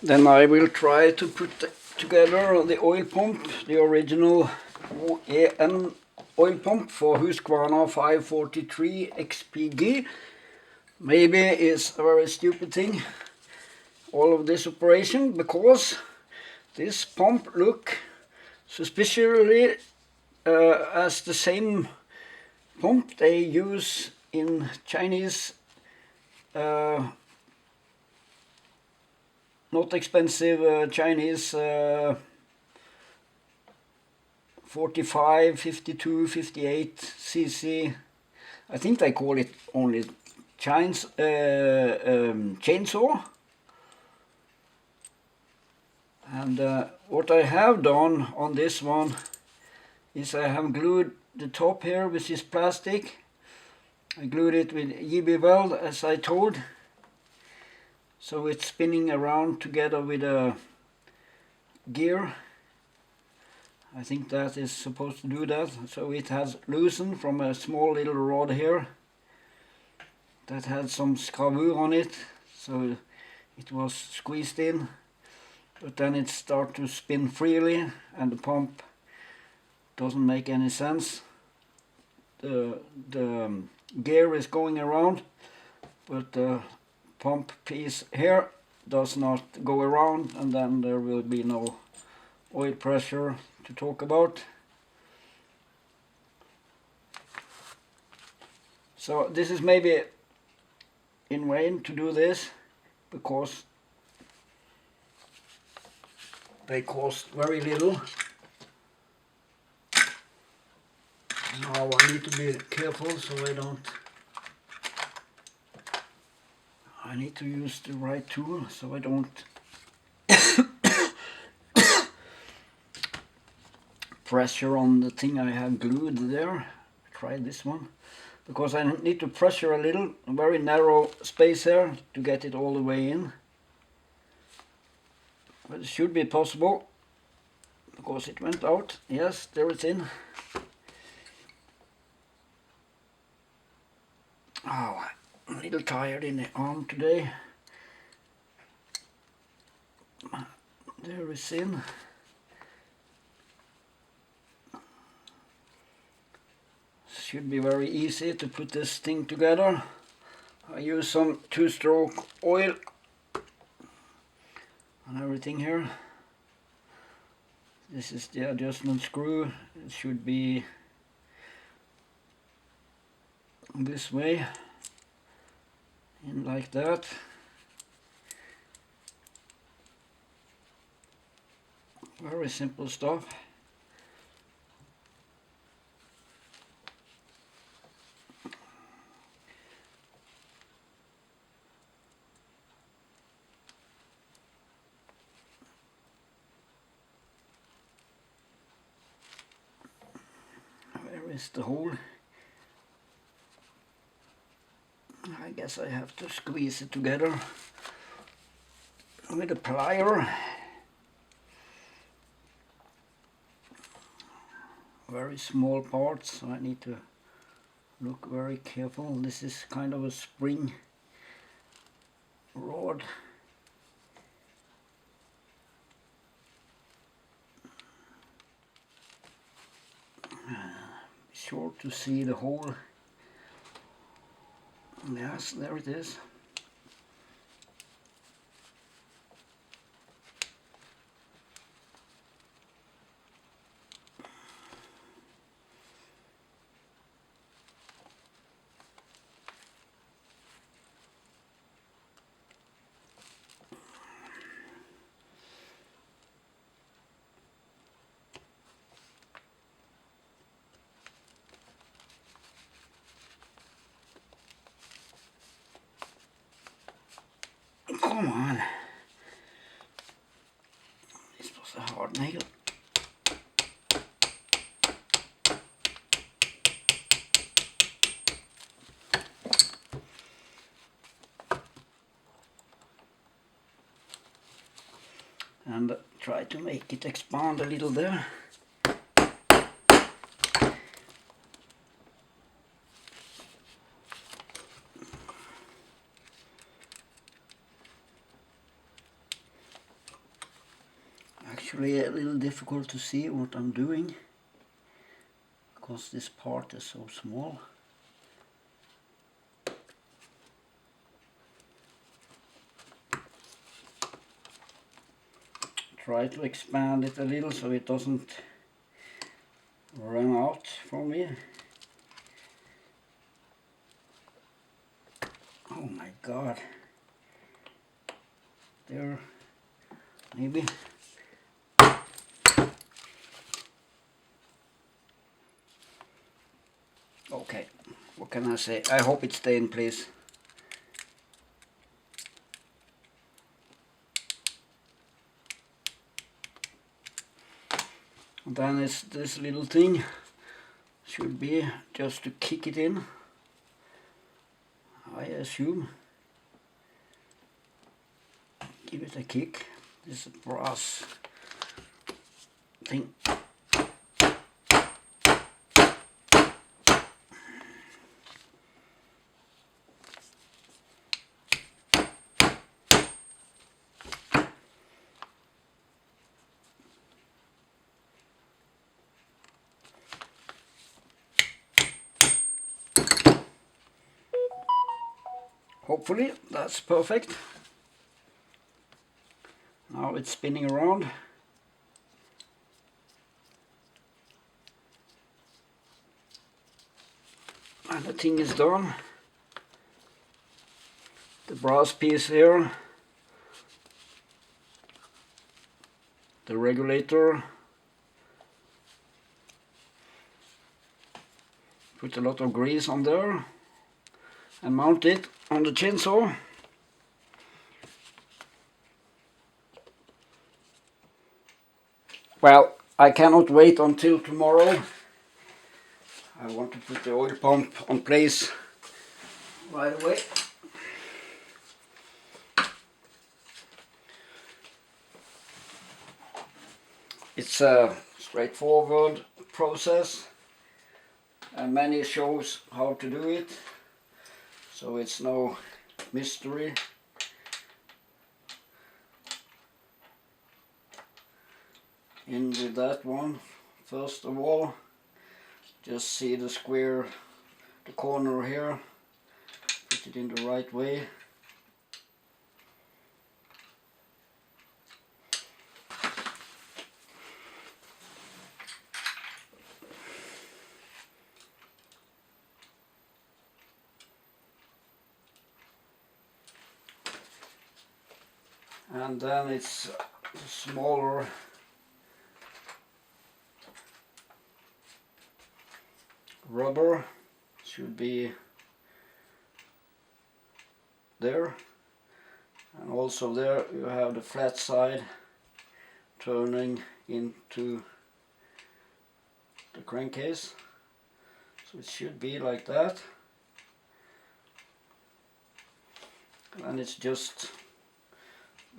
Then I will try to put together the oil pump, the original EN oil pump for Husqvarna 543 XPG. Maybe it's a very stupid thing, all of this operation, because this pump look suspiciously as the same pump they use in Chinese not expensive Chinese 45, 52, 58 cc. I think they call it only chainsaw. And what I have done on this one is I have glued the top here with this plastic. I glued it with EB weld, as I told. So it's spinning around together with a gear. I think that is supposed to do that. So it has loosened from a small little rod here that had some scravure on it. So it was squeezed in. But then it started to spin freely and the pump doesn't make any sense. The gear is going around, but the pump piece here does not go around, and then there will be no oil pressure to talk about. So this is maybe in vain to do this, because they cost very little. Now I need to be careful so I need to use the right tool so I don't pressure on the thing I have glued there. Try this one, because I need to pressure a little, a very narrow space here to get it all the way in. But it should be possible, because it went out. Yes, there it's in. Oh, I'm a little tired in the arm today. There it's in. Should be very easy to put this thing together. I use some 2-stroke oil and everything here. This is the adjustment screw. It should be this way, in like that. Very simple stuff. Where is the hole? I guess I have to squeeze it together with a plier. Very small parts, so I need to look very careful. This is kind of a spring rod. Be sure to see the hole. Yes, there it is. Come on. This was a hard nail. And try to make it expand a little there. actually a little difficult to see what I'm doing because this part is so small. Try to expand it a little so it doesn't run out for me. Oh my god. There, maybe. Okay, what can I say? I hope it stays in place. And then is this little thing, should be just to kick it in, I assume. Give it a kick. This is a brass thing. Hopefully that's perfect. Now it's spinning around. And the thing is done. The brass piece here, the regulator, put a lot of grease on there and mount it on the chainsaw. Well, I cannot wait until tomorrow. I want to put the oil pump on place right away. It's a straightforward process and many shows how to do it, so it's no mystery. In with that one, first of all, just see the square, the corner here, put it in the right way. And then it's smaller rubber, should be there, and also there you have the flat side turning into the crankcase, so it should be like that. And it's just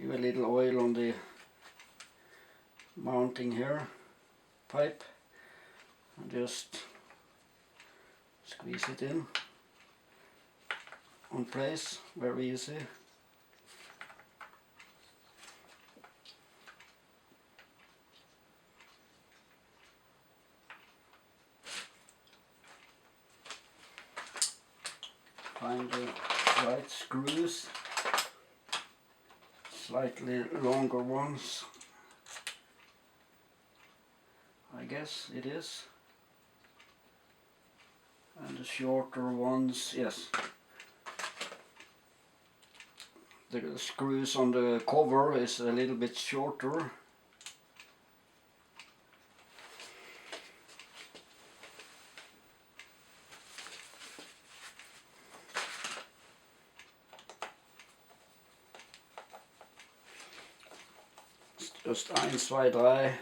give a little oil on the mounting here pipe and just squeeze it in on place, very easy. Find the right screws, slightly longer ones, I guess it is, and the shorter ones, yes. The screws on the cover is a little bit shorter. It's just 1, 2, 3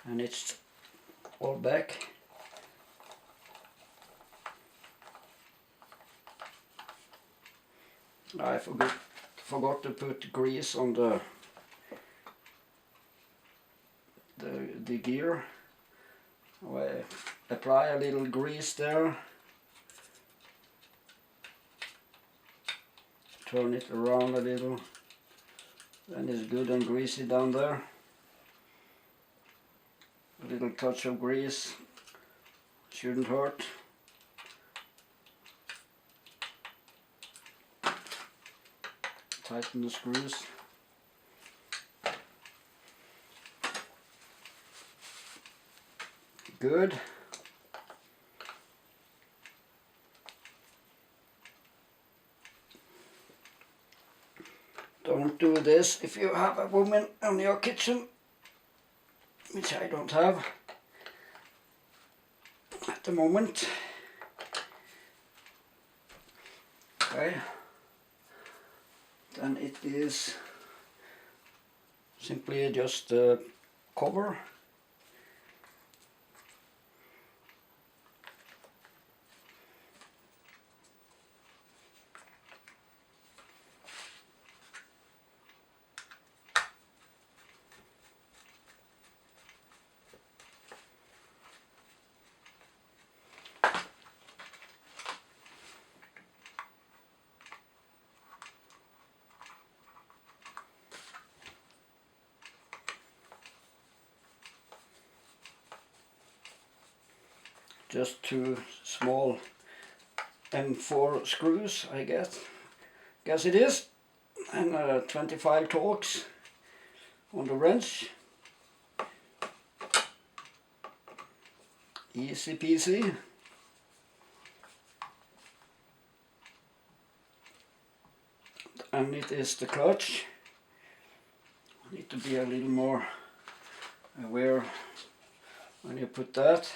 and it's all back. I forgot to put grease on the gear. I apply a little grease there, turn it around a little, then it's good and greasy down there. little touch of grease shouldn't hurt. Tighten the screws. Good. Don't do this if you have a woman in your kitchen, which I don't have at the moment. Okay. Then it is simply just a cover. Just 2 small M4 screws, I guess it is, and 25 torques on the wrench. Easy peasy. And it is the clutch. I need to be a little more aware when you put that.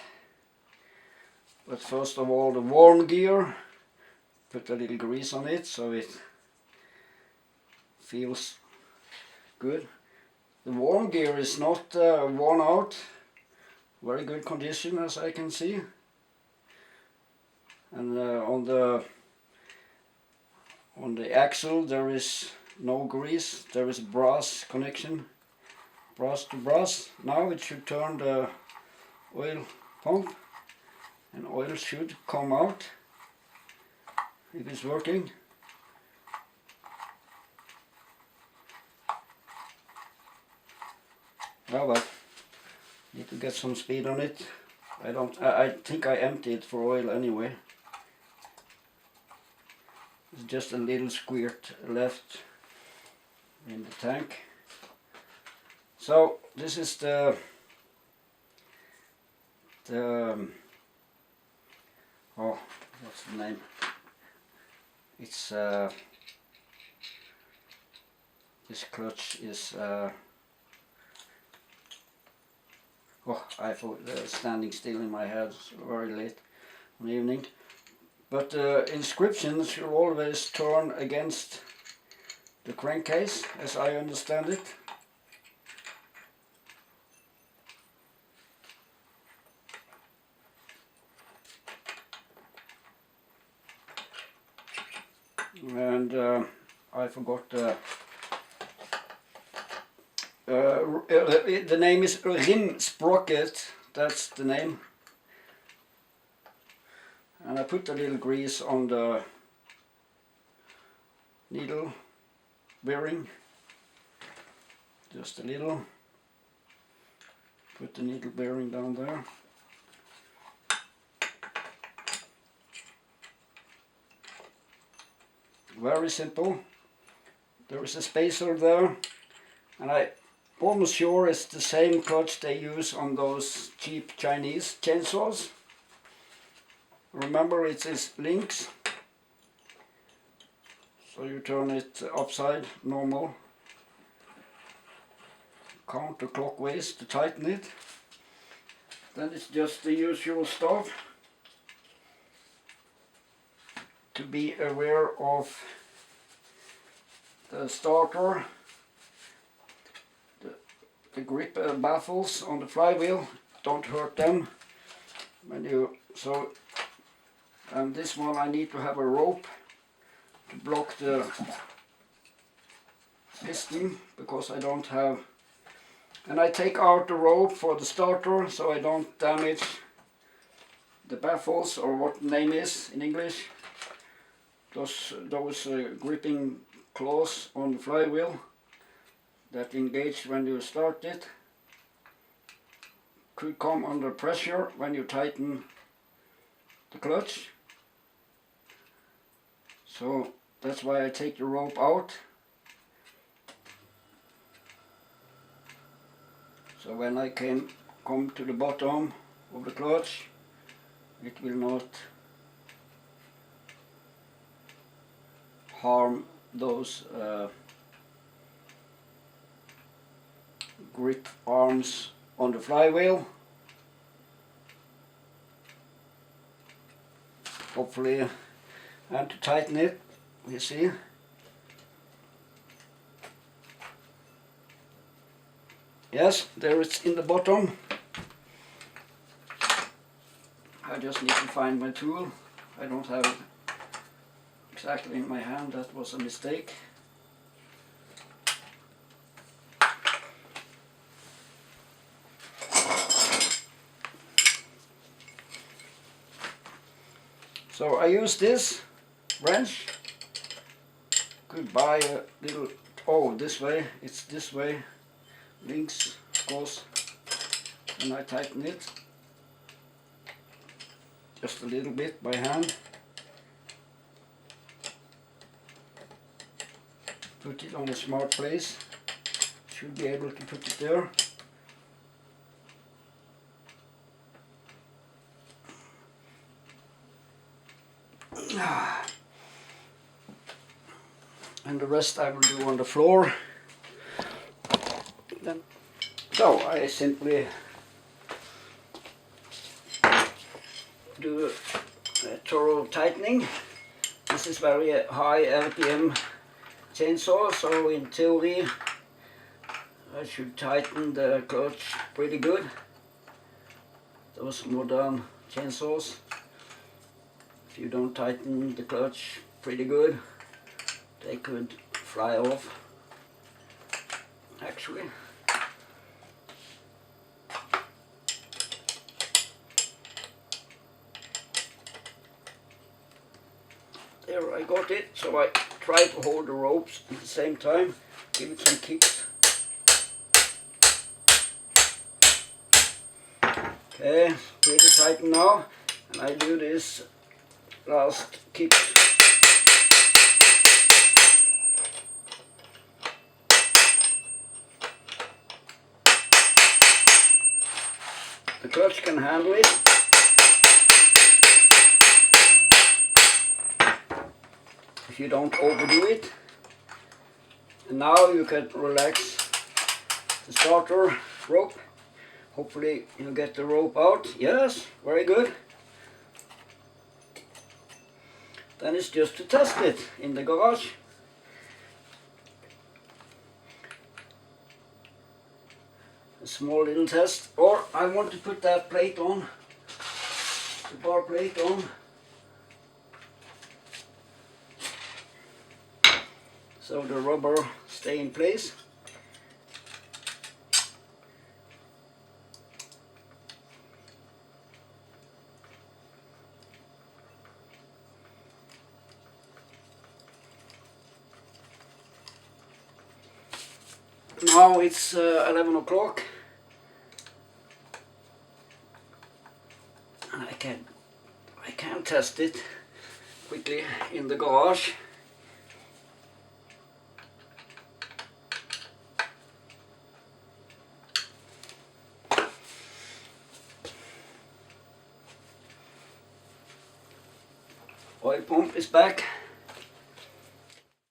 But first of all, the worn gear, put a little grease on it so it feels good. The worn gear is not worn out, very good condition as I can see. And on the axle there is no grease, there is brass connection, brass to brass. Now it should turn the oil pump, and oil should come out if it's working. Oh well, need to get some speed on it. I think I emptied it for oil anyway. It's just a little squirt left in the tank. So this is the oh, what's the name? It's this clutch is oh, I thought standing still in my head. It's very late in the evening. But inscriptions should always turn against the crankcase, as I understand it. And I forgot the name is rim sprocket, that's the name. And I put a little grease on the needle bearing, just a little. Put the needle bearing down there. Very simple. There is a spacer there, and I almost sure it's the same clutch they use on those cheap Chinese chainsaws. Remember, it is links, so you turn it upside normal, counterclockwise to tighten it. Then it's just the usual stuff to be aware of. The starter, the grip baffles on the flywheel, don't hurt them when you and this one I need to have a rope to block the piston because I don't have, and I take out the rope for the starter so I don't damage the baffles, or what the name is in English, those gripping claws on the flywheel that engage when you start it. could come under pressure when you tighten the clutch. So that's why I take the rope out. So when I can come to the bottom of the clutch, it will not harm those grip arms on the flywheel. Hopefully, and to tighten it, you see. Yes, there it's in the bottom. I just need to find my tool. I don't have it exactly in my hand. That was a mistake. So I use this wrench. Could buy a little, oh, this way, it's this way, links, of course, and I tighten it just a little bit by hand. Put it on a smart place, should be able to put it there. And the rest I will do on the floor. Then, so I simply do a thorough tightening. This is very high RPM chainsaw, so in theory I should tighten the clutch pretty good. Those modern chainsaws, if you don't tighten the clutch pretty good, they could fly off, actually. There, I got it, so I try to hold the ropes at the same time, give it some kicks. Okay, pretty tight now, and I do this last kick. The clutch can handle it. If you don't overdo it. And now you can relax the starter rope. Hopefully you get the rope out. Yes, very good. Then it's just to test it in the garage. A small little test. Or I want to put that plate on, the bar plate on. So the rubber stay in place. Now it's 11 o'clock. And I can test it quickly in the garage. Oil pump is back.